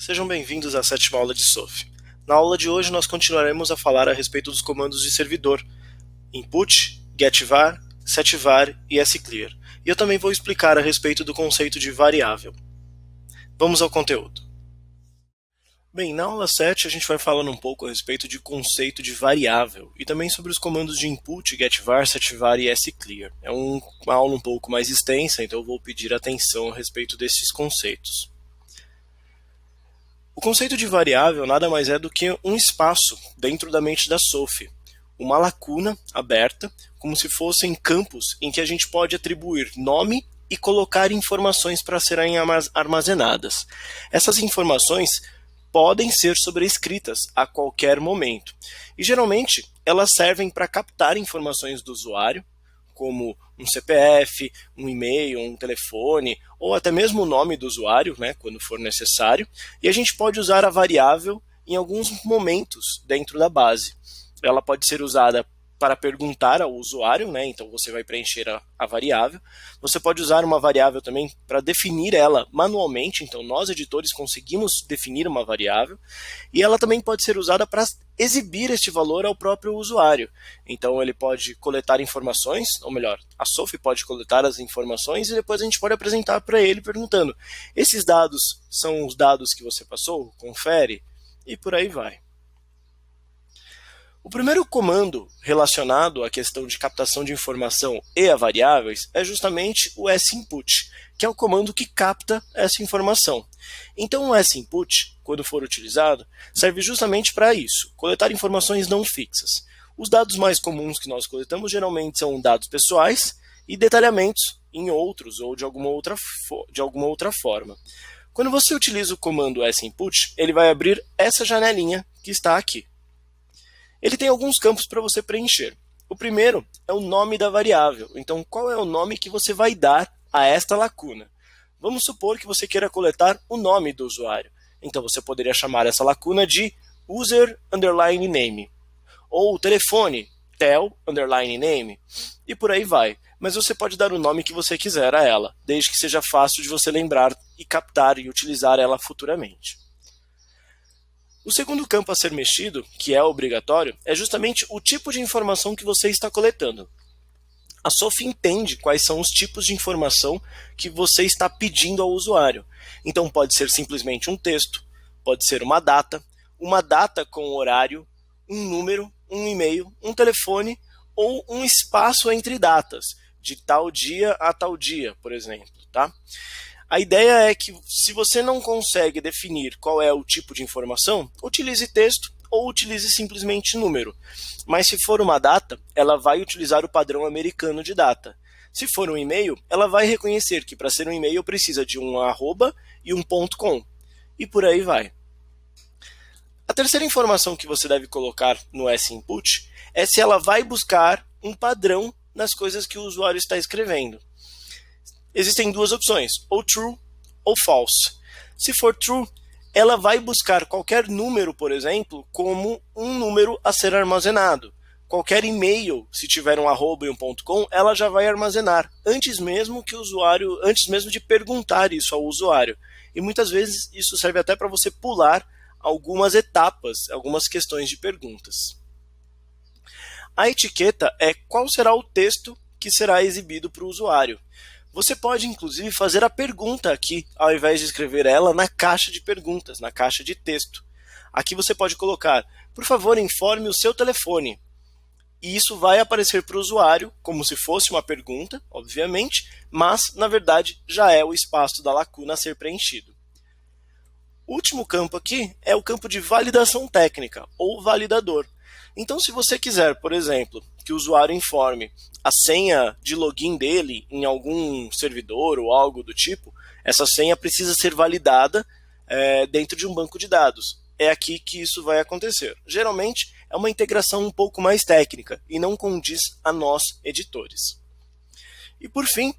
Sejam bem-vindos à sétima aula de SOAF. Na aula de hoje nós continuaremos a falar a respeito dos comandos de servidor input, getVar, setVar e sclear. E eu também vou explicar a respeito do conceito de variável. Vamos ao conteúdo. Bem, na aula 7 a gente vai falando um pouco a respeito de conceito de variável e também sobre os comandos de input, getVar, setVar e sclear. É uma aula um pouco mais extensa, então eu vou pedir atenção a respeito desses conceitos. O conceito de variável nada mais é do que um espaço dentro da mente da SOAF, uma lacuna aberta, como se fossem campos em que a gente pode atribuir nome e colocar informações para serem armazenadas. Essas informações podem ser sobrescritas a qualquer momento, e geralmente elas servem para captar informações do usuário, como um CPF, um e-mail, um telefone, ou até mesmo o nome do usuário, quando for necessário, e a gente pode usar a variável em alguns momentos dentro da base. Ela pode ser usada para perguntar ao usuário, então você vai preencher a variável. Você pode usar uma variável também para definir ela manualmente, então nós editores conseguimos definir uma variável, e ela também pode ser usada para exibir este valor ao próprio usuário. Então ele pode coletar informações, ou melhor, a SOAF pode coletar as informações e depois a gente pode apresentar para ele perguntando: esses dados são os dados que você passou? Confere? E por aí vai. O primeiro comando relacionado à questão de captação de informação e a variáveis é justamente o sinput, que é o comando que capta essa informação. Então o sinput, quando for utilizado, serve justamente para isso, coletar informações não fixas. Os dados mais comuns que nós coletamos geralmente são dados pessoais e detalhamentos em outros ou de alguma outra forma. Quando você utiliza o comando sinput, ele vai abrir essa janelinha que está aqui. Ele tem alguns campos para você preencher. O primeiro é o nome da variável. Então, qual é o nome que você vai dar a esta lacuna? Vamos supor que você queira coletar o nome do usuário. Então, você poderia chamar essa lacuna de user_name. Ou o telefone, tel_name. E por aí vai. Mas você pode dar o nome que você quiser a ela, desde que seja fácil de você lembrar e captar e utilizar ela futuramente. O segundo campo a ser mexido, que é obrigatório, é justamente o tipo de informação que você está coletando. A SOAF entende quais são os tipos de informação que você está pedindo ao usuário. Então pode ser simplesmente um texto, pode ser uma data com horário, um número, um e-mail, um telefone ou um espaço entre datas, de tal dia a tal dia, por exemplo, tá? A ideia é que, se você não consegue definir qual é o tipo de informação, utilize texto ou utilize simplesmente número. Mas se for uma data, ela vai utilizar o padrão americano de data. Se for um e-mail, ela vai reconhecer que para ser um e-mail precisa de um arroba e um .com. E por aí vai. A terceira informação que você deve colocar no sinput é se ela vai buscar um padrão nas coisas que o usuário está escrevendo. Existem duas opções, ou true ou false. Se for true, ela vai buscar qualquer número, por exemplo, como um número a ser armazenado. Qualquer e-mail, se tiver um arroba e um .com, ela já vai armazenar, antes mesmo de perguntar isso ao usuário. E muitas vezes isso serve até para você pular algumas etapas, algumas questões de perguntas. A etiqueta é qual será o texto que será exibido para o usuário. Você pode, inclusive, fazer a pergunta aqui, ao invés de escrever ela na caixa de perguntas, na caixa de texto. Aqui você pode colocar: por favor, informe o seu telefone. E isso vai aparecer para o usuário como se fosse uma pergunta, obviamente, mas, na verdade, já é o espaço da lacuna a ser preenchido. O último campo aqui é o campo de validação técnica, ou validador. Então, se você quiser, por exemplo, que o usuário informe a senha de login dele em algum servidor ou algo do tipo, essa senha precisa ser validada dentro de um banco de dados. É aqui que isso vai acontecer. Geralmente, é uma integração um pouco mais técnica e não condiz a nós, editores. E por fim,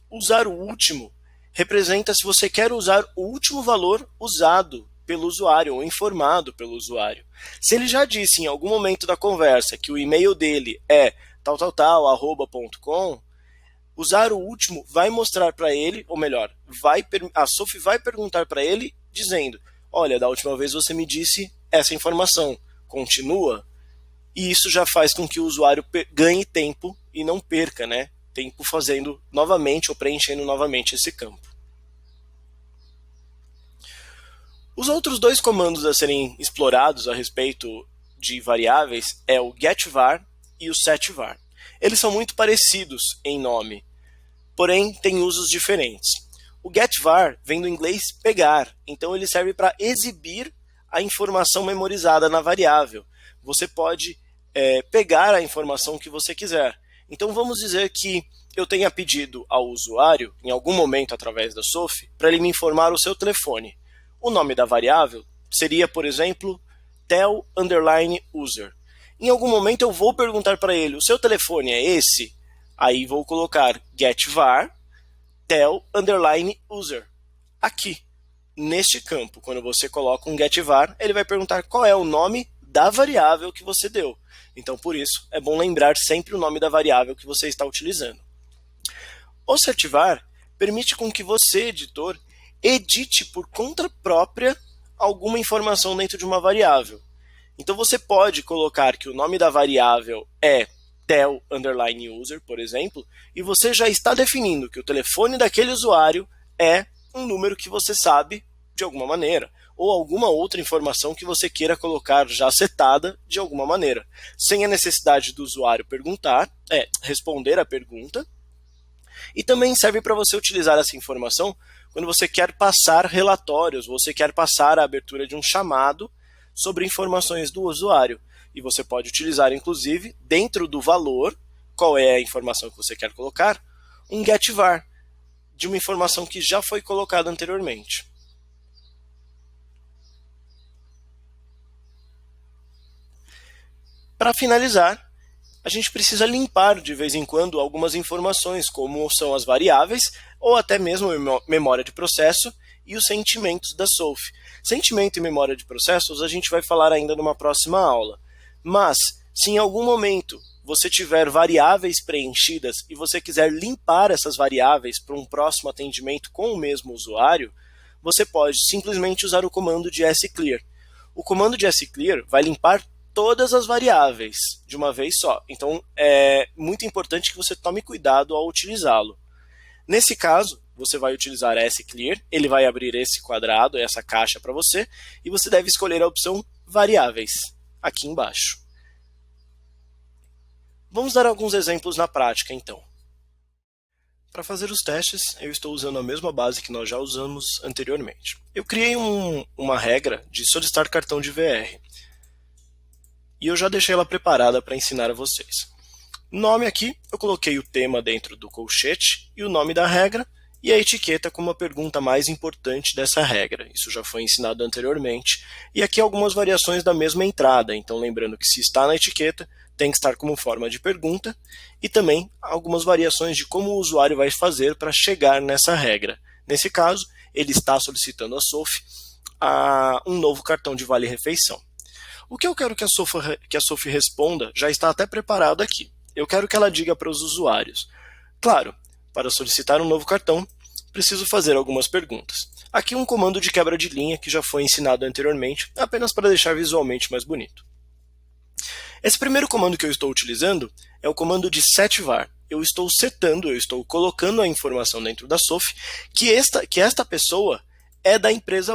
usar o último representa se você quer usar o último valor usado pelo usuário ou informado pelo usuário. Se ele já disse em algum momento da conversa que o e-mail dele é @.com, usar o último vai mostrar para ele, ou melhor, a SOAF vai perguntar para ele dizendo: olha, da última vez você me disse essa informação, continua? E isso já faz com que o usuário ganhe tempo e não perca, né, tempo fazendo novamente ou preenchendo novamente esse campo. Os outros dois comandos a serem explorados a respeito de variáveis é o getVar e o setVar. Eles são muito parecidos em nome, porém têm usos diferentes. O getVar vem do inglês pegar, então ele serve para exibir a informação memorizada na variável. Você pode pegar a informação que você quiser. Então vamos dizer que eu tenha pedido ao usuário, em algum momento através da SOF, para ele me informar o seu telefone. O nome da variável seria, por exemplo, tel_user. Em algum momento eu vou perguntar para ele, o seu telefone é esse? Aí vou colocar getVar tel_user. Aqui, neste campo, quando você coloca um getVar, ele vai perguntar qual é o nome da variável que você deu. Então, por isso, é bom lembrar sempre o nome da variável que você está utilizando. O setVar permite com que você, editor, edite por conta própria alguma informação dentro de uma variável. Então você pode colocar que o nome da variável é tel_user, por exemplo, e você já está definindo que o telefone daquele usuário é um número que você sabe de alguma maneira, ou alguma outra informação que você queira colocar já setada de alguma maneira, sem a necessidade do usuário responder a pergunta. E também serve para você utilizar essa informação quando você quer passar relatórios, você quer passar a abertura de um chamado sobre informações do usuário. E você pode utilizar, inclusive, dentro do valor, qual é a informação que você quer colocar, um getVar, de uma informação que já foi colocada anteriormente. Para finalizar, a gente precisa limpar de vez em quando algumas informações, como são as variáveis, ou até mesmo memória de processo e os sentimentos da SOF. Sentimento e memória de processos a gente vai falar ainda numa próxima aula. Mas, se em algum momento você tiver variáveis preenchidas e você quiser limpar essas variáveis para um próximo atendimento com o mesmo usuário, você pode simplesmente usar o comando de sclear. O comando de sclear vai limpar todas as variáveis de uma vez só. Então, é muito importante que você tome cuidado ao utilizá-lo. Nesse caso, você vai utilizar sclear, ele vai abrir esse quadrado, essa caixa para você, e você deve escolher a opção variáveis, aqui embaixo. Vamos dar alguns exemplos na prática, então. Para fazer os testes, eu estou usando a mesma base que nós já usamos anteriormente. Eu criei uma regra de solicitar cartão de VR. E eu já deixei ela preparada para ensinar a vocês. Nome aqui, eu coloquei o tema dentro do colchete e o nome da regra e a etiqueta como a pergunta mais importante dessa regra. Isso já foi ensinado anteriormente. E aqui algumas variações da mesma entrada. Então lembrando que se está na etiqueta, tem que estar como forma de pergunta e também algumas variações de como o usuário vai fazer para chegar nessa regra. Nesse caso, ele está solicitando à SOF um novo cartão de vale-refeição. O que eu quero que a SOF responda já está até preparado aqui. Eu quero que ela diga para os usuários. Claro, para solicitar um novo cartão, preciso fazer algumas perguntas. Aqui um comando de quebra de linha que já foi ensinado anteriormente, apenas para deixar visualmente mais bonito. Esse primeiro comando que eu estou utilizando é o comando de setVar. Eu estou colocando a informação dentro da SOF que esta pessoa é da empresa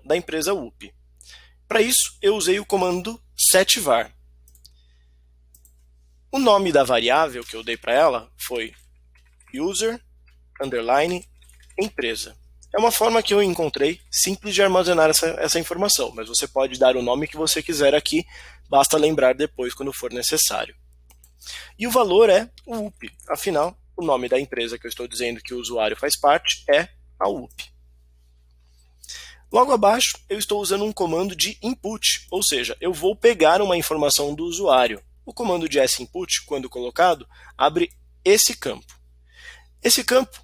da empresa UP. Para isso, eu usei o comando setVar. O nome da variável que eu dei para ela foi user_empresa. É uma forma que eu encontrei simples de armazenar essa informação, mas você pode dar o nome que você quiser aqui, basta lembrar depois quando for necessário. E o valor é o UP, afinal, o nome da empresa que eu estou dizendo que o usuário faz parte é a UP. Logo abaixo, eu estou usando um comando de input, ou seja, eu vou pegar uma informação do usuário. O comando de sinput, quando colocado, abre esse campo. Esse campo,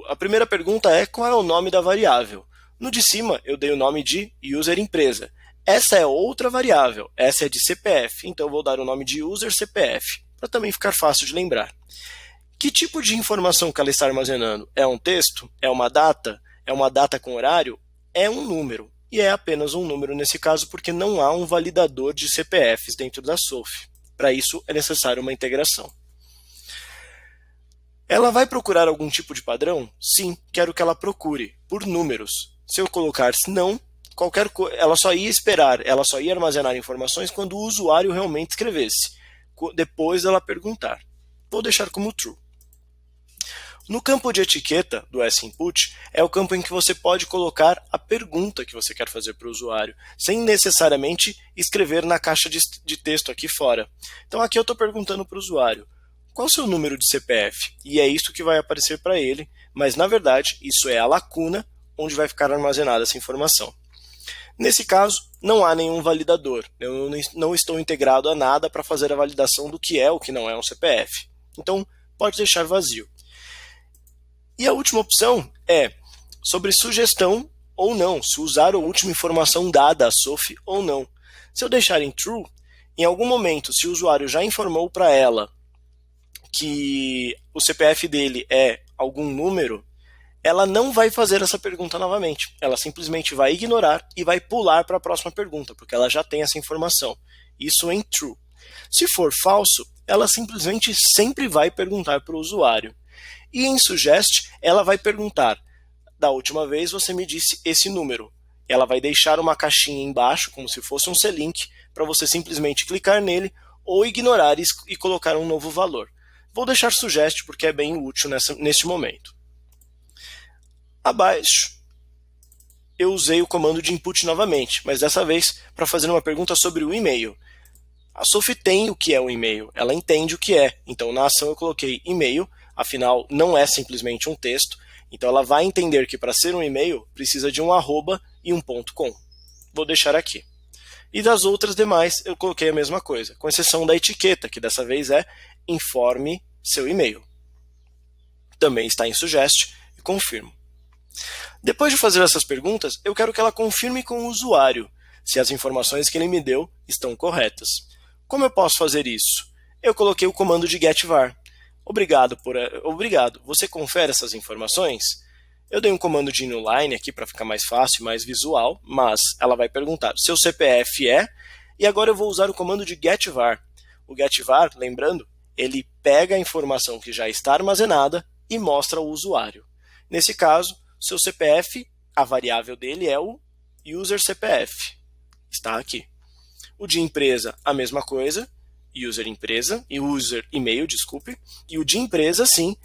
a primeira pergunta é qual é o nome da variável. No de cima, eu dei o nome de user_empresa. Essa é outra variável, essa é de CPF, então eu vou dar o nome de user_CPF, para também ficar fácil de lembrar. Que tipo de informação que ela está armazenando? É um texto? É uma data? É uma data com horário é um número, e é apenas um número nesse caso porque não há um validador de CPFs dentro da SOF. Para isso é necessário uma integração. Ela vai procurar algum tipo de padrão? Sim, quero que ela procure, por números. Se eu colocar não, ela só ia esperar, ela só ia armazenar informações quando o usuário realmente escrevesse, depois ela perguntar. Vou deixar como true. No campo de etiqueta do sinput, é o campo em que você pode colocar a pergunta que você quer fazer para o usuário, sem necessariamente escrever na caixa de texto aqui fora. Então aqui eu estou perguntando para o usuário, qual o seu número de CPF? E é isso que vai aparecer para ele, mas na verdade isso é a lacuna onde vai ficar armazenada essa informação. Nesse caso, não há nenhum validador. Eu não estou integrado a nada para fazer a validação do que é ou que não é um CPF. Então, pode deixar vazio. E a última opção é sobre sugestão ou não, se usar a última informação dada à SOF ou não. Se eu deixar em true, em algum momento, se o usuário já informou para ela que o CPF dele é algum número, ela não vai fazer essa pergunta novamente. Ela simplesmente vai ignorar e vai pular para a próxima pergunta, porque ela já tem essa informação. Isso em true. Se for falso, ela simplesmente sempre vai perguntar para o usuário. E em suggest, ela vai perguntar, da última vez você me disse esse número. Ela vai deixar uma caixinha embaixo, como se fosse um C-Link, para você simplesmente clicar nele ou ignorar e colocar um novo valor. Vou deixar suggest porque é bem útil neste momento. Abaixo, eu usei o comando de input novamente, mas dessa vez para fazer uma pergunta sobre o e-mail. A SOF tem o que é um e-mail, ela entende o que é. Então na ação eu coloquei e-mail, afinal não é simplesmente um texto, então ela vai entender que para ser um e-mail precisa de um arroba e um .com. Vou deixar aqui. E das outras demais eu coloquei a mesma coisa, com exceção da etiqueta, que dessa vez é informe seu e-mail. Também está em suggest e confirmo. Depois de fazer essas perguntas, eu quero que ela confirme com o usuário se as informações que ele me deu estão corretas. Como eu posso fazer isso? Eu coloquei o comando de getVar. Obrigado, você confere essas informações? Eu dei um comando de inline aqui para ficar mais fácil, mais visual, mas ela vai perguntar, seu CPF é? E agora eu vou usar o comando de getVar. O getVar, lembrando, ele pega a informação que já está armazenada e mostra ao usuário. Nesse caso, seu CPF, a variável dele é o user CPF. Está aqui. O de empresa, a mesma coisa, user empresa, e user e-mail, desculpe, e o de empresa, sim,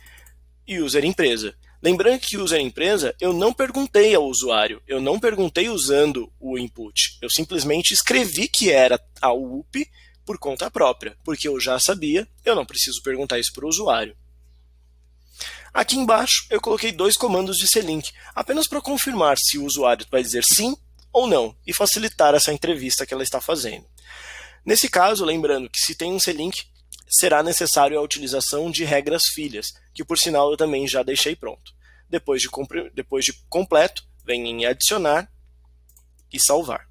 user empresa. Lembrando que user empresa, eu não perguntei ao usuário, eu não perguntei usando o input, eu simplesmente escrevi que era a UP por conta própria, porque eu já sabia, eu não preciso perguntar isso para o usuário. Aqui embaixo eu coloquei dois comandos de C-Link, apenas para confirmar se o usuário vai dizer sim ou não, e facilitar essa entrevista que ela está fazendo. Nesse caso, lembrando que se tem um C-Link, será necessário a utilização de regras filhas, que por sinal eu também já deixei pronto. Depois de completo, vem em adicionar e salvar.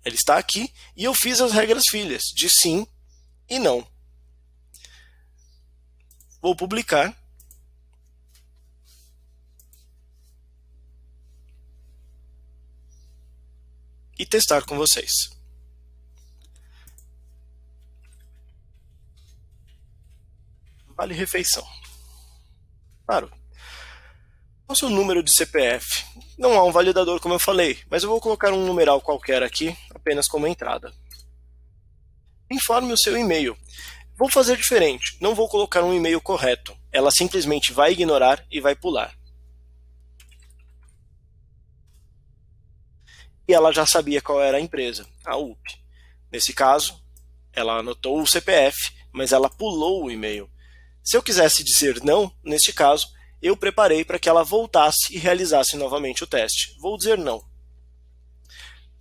Ele está aqui e eu fiz as regras filhas de sim e não. Vou publicar. E testar com vocês. Vale refeição. Claro. Qual é o seu número de CPF? Não há um validador, como eu falei, mas eu vou colocar um numeral qualquer aqui, apenas como entrada. Informe o seu e-mail. Vou fazer diferente, não vou colocar um e-mail correto. Ela simplesmente vai ignorar e vai pular. E ela já sabia qual era a empresa, a UP. Nesse caso, ela anotou o CPF, mas ela pulou o e-mail. Se eu quisesse dizer não, neste caso, eu preparei para que ela voltasse e realizasse novamente o teste. Vou dizer não.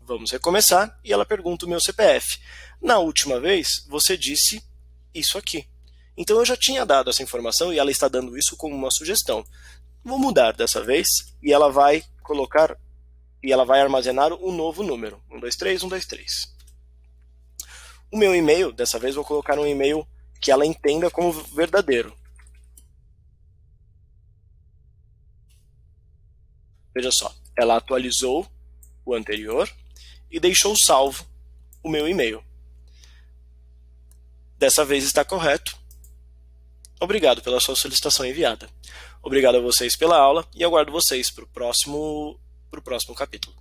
Vamos recomeçar e ela pergunta o meu CPF. Na última vez, você disse isso aqui. Então eu já tinha dado essa informação e ela está dando isso como uma sugestão. Vou mudar dessa vez e ela vai colocar e ela vai armazenar um novo número. 123, 123. O meu e-mail, dessa vez vou colocar um e-mail que ela entenda como verdadeiro. Veja só, ela atualizou o anterior e deixou salvo o meu e-mail. Dessa vez está correto. Obrigado pela sua solicitação enviada. Obrigado a vocês pela aula e aguardo vocês para o próximo capítulo.